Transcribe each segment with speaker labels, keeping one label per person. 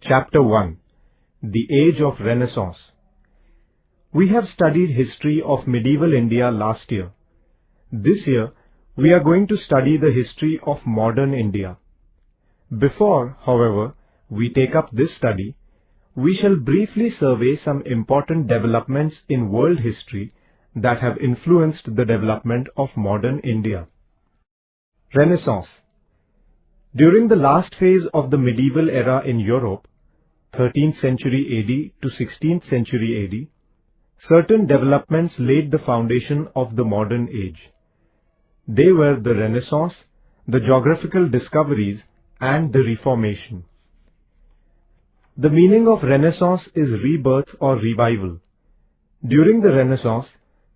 Speaker 1: Chapter 1. The Age of Renaissance. We have studied history of medieval India last year. This year, we are going to study the history of modern India. Before, however, we take up this study, we shall briefly survey some important developments in world history that have influenced the development of modern India. Renaissance. During the last phase of the medieval era in Europe, 13th century AD to 16th century AD, certain developments laid the foundation of the modern age. They were the Renaissance, the geographical discoveries, and the Reformation. The meaning of Renaissance is rebirth or revival. During the Renaissance,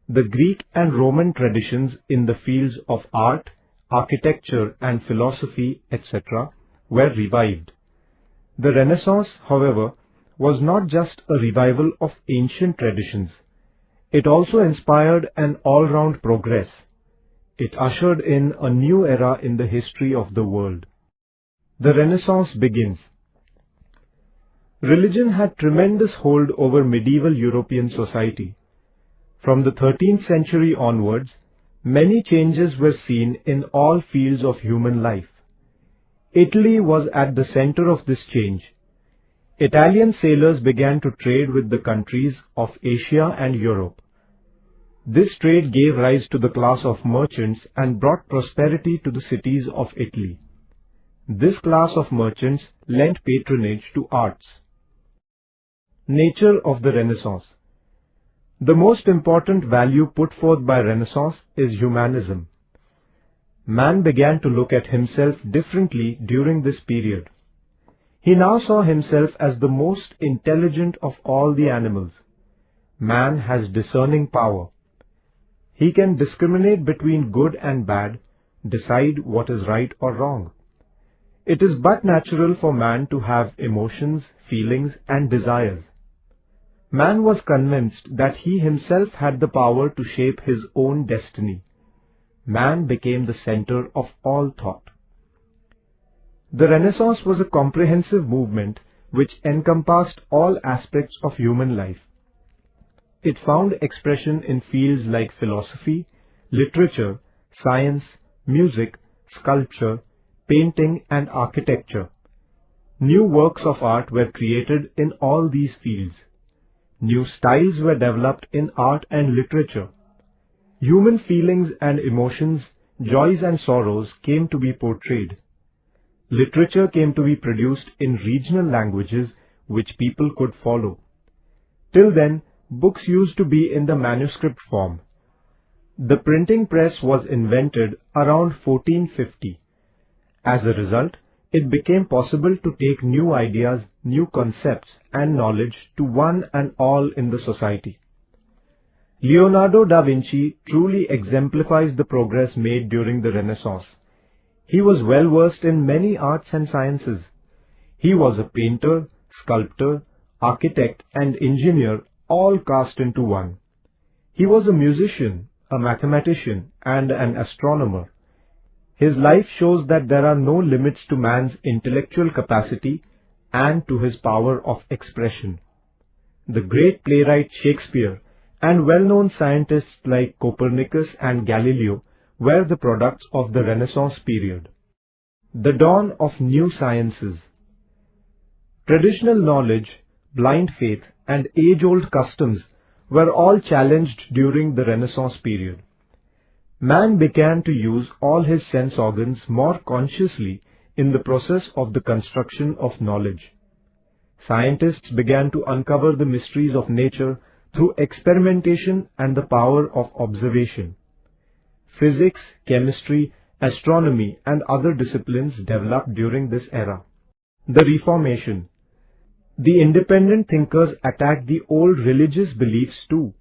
Speaker 1: the Greek and Roman traditions in the fields of art, architecture and philosophy, etc., were revived. The Renaissance, however, was not just a revival of ancient traditions. It also inspired an all-round progress. It ushered in a new era in the history of the world. The Renaissance begins. Religion had tremendous hold over medieval European society. From the 13th century onwards, many changes were seen in all fields of human life. Italy was at the center of this change. Italian sailors began to trade with the countries of Asia and Europe. This trade gave rise to the class of merchants and brought prosperity to the cities of Italy. This class of merchants lent patronage to arts. Nature of the Renaissance. The most important value put forth by Renaissance is humanism. Man began to look at himself differently during this period. He now saw himself as the most intelligent of all the animals. Man has discerning power. He can discriminate between good and bad, decide what is right or wrong. It is but natural for man to have emotions, feelings, and desires. Man was convinced that he himself had the power to shape his own destiny. Man became the center of all thought. The Renaissance was a comprehensive movement which encompassed all aspects of human life. It found expression in fields like philosophy, literature, science, music, sculpture, painting, and architecture. New works of art were created in all these fields. New styles were developed in art and literature. Human feelings and emotions, joys and sorrows came to be portrayed. Literature came to be produced in regional languages which people could follow. Till then, books used to be in the manuscript form. The printing press was invented around 1450. As a result, it became possible to take new ideas, new concepts, and knowledge to one and all in the society. Leonardo da Vinci truly exemplifies the progress made during the Renaissance. He was well versed in many arts and sciences. He was a painter, sculptor, architect, and engineer, all cast into one. He was a musician, a mathematician, and an astronomer. His life shows that there are no limits to man's intellectual capacity and to his power of expression. The great playwright Shakespeare and well-known scientists like Copernicus and Galileo were the products of the Renaissance period. The dawn of new sciences. Traditional knowledge, blind faith, and age-old customs were all challenged during the Renaissance period. Man began to use all his sense organs more consciously in the process of the construction of knowledge. Scientists began to uncover the mysteries of nature through experimentation and the power of observation. Physics, chemistry, astronomy, and other disciplines developed during this era. The Reformation. The independent thinkers attacked the old religious beliefs too.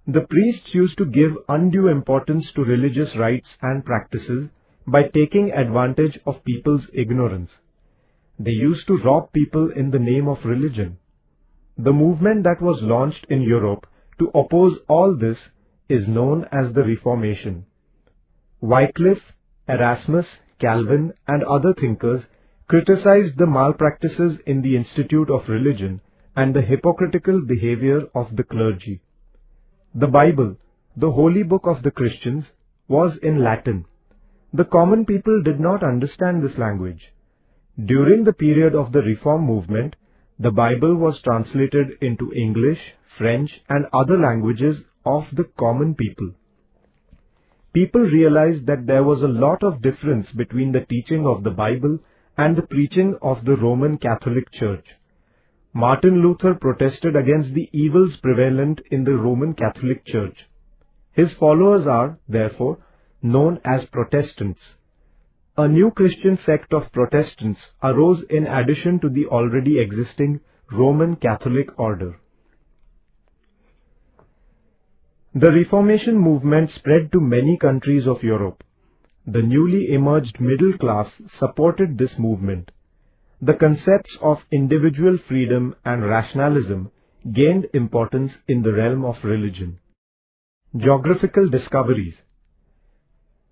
Speaker 1: The priests used to give undue importance to religious rites and practices by taking advantage of people's ignorance. They used to rob people in the name of religion. The movement that was launched in Europe to oppose all this is known as the Reformation. Wycliffe, Erasmus, Calvin, and other thinkers criticized the malpractices in the Institute of Religion and the hypocritical behavior of the clergy. The Bible, the holy book of the Christians, was in Latin. The common people did not understand this language. During the period of the Reform movement, the Bible was translated into English, French, and other languages of the common people. People realized that there was a lot of difference between the teaching of the Bible and the preaching of the Roman Catholic Church. Martin Luther protested against the evils prevalent in the Roman Catholic Church. His followers are, therefore, known as Protestants. A new Christian sect of Protestants arose in addition to the already existing Roman Catholic order. The Reformation movement spread to many countries of Europe. The newly emerged middle class supported this movement. The concepts of individual freedom and rationalism gained importance in the realm of religion. Geographical discoveries.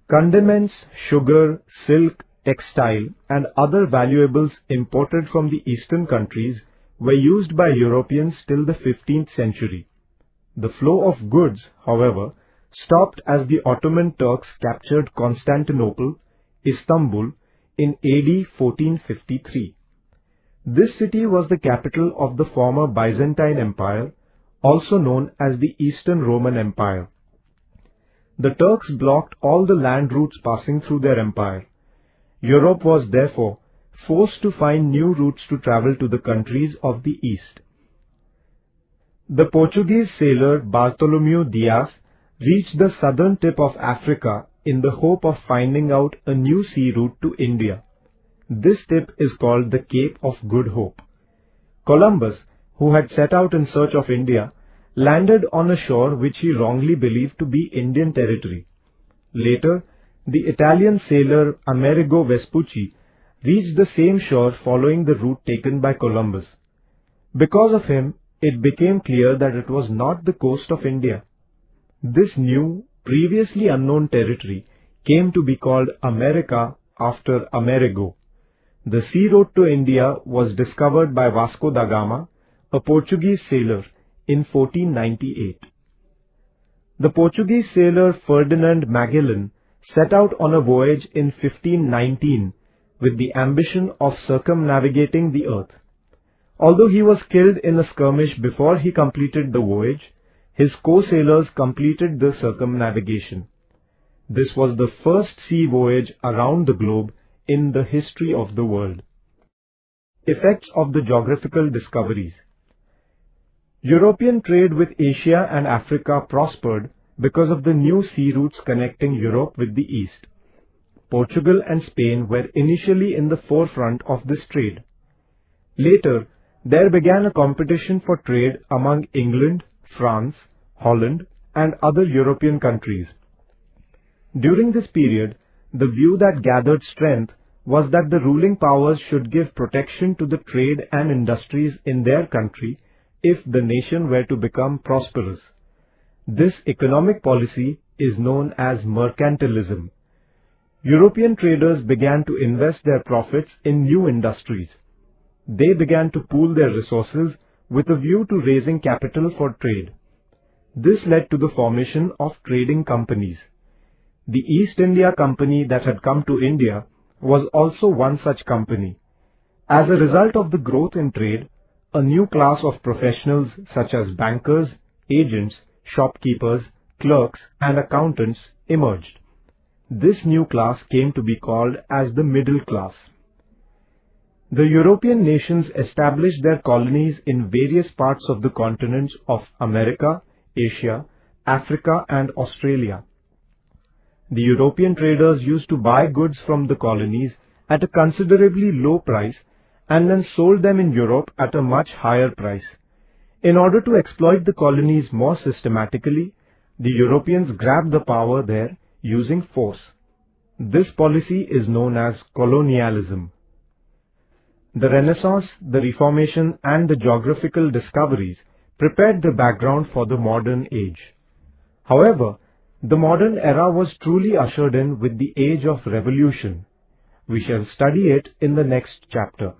Speaker 1: Condiments, sugar, silk, textile, and other valuables imported from the eastern countries were used by Europeans till the 15th century. The flow of goods, however, stopped as the Ottoman Turks captured Constantinople, Istanbul, in AD 1453. This city was the capital of the former Byzantine Empire, also known as the Eastern Roman Empire. The Turks blocked all the land routes passing through their empire. Europe was therefore forced to find new routes to travel to the countries of the East. The Portuguese sailor Bartholomew Dias reached the southern tip of Africa in the hope of finding out a new sea route to India. This tip is called the Cape of Good Hope. Columbus, who had set out in search of India, landed on a shore which he wrongly believed to be Indian territory. Later, the Italian sailor Amerigo Vespucci reached the same shore following the route taken by Columbus. Because of him, it became clear that it was not the coast of India. This new, previously unknown territory came to be called America after Amerigo. The sea road to India was discovered by Vasco da Gama, a Portuguese sailor, in 1498. The Portuguese sailor Ferdinand Magellan set out on a voyage in 1519 with the ambition of circumnavigating the earth. Although he was killed in a skirmish before he completed the voyage, his co-sailors completed the circumnavigation. This was the first sea voyage around the globe in the history of the world. Effects of the geographical discoveries. European trade with Asia and Africa prospered because of the new sea routes connecting Europe with the East. Portugal and Spain were initially in the forefront of this trade. Later, there began a competition for trade among England, France, Holland, and other European countries. During this period, the view that gathered strength was that the ruling powers should give protection to the trade and industries in their country if the nation were to become prosperous. This economic policy is known as mercantilism. European traders began to invest their profits in new industries. They began to pool their resources with a view to raising capital for trade. This led to the formation of trading companies. The East India Company that had come to India was also one such company. As a result of the growth in trade, a new class of professionals such as bankers, agents, shopkeepers, clerks, and accountants emerged. This new class came to be called as the middle class. The European nations established their colonies in various parts of the continents of America, Asia, Africa, and Australia. The European traders used to buy goods from the colonies at a considerably low price and then sold them in Europe at a much higher price. In order to exploit the colonies more systematically, the Europeans grabbed the power there using force. This policy is known as colonialism. The Renaissance, the Reformation, and the geographical discoveries prepared the background for the modern age. However, the modern era was truly ushered in with the age of revolution. We shall study it in the next chapter.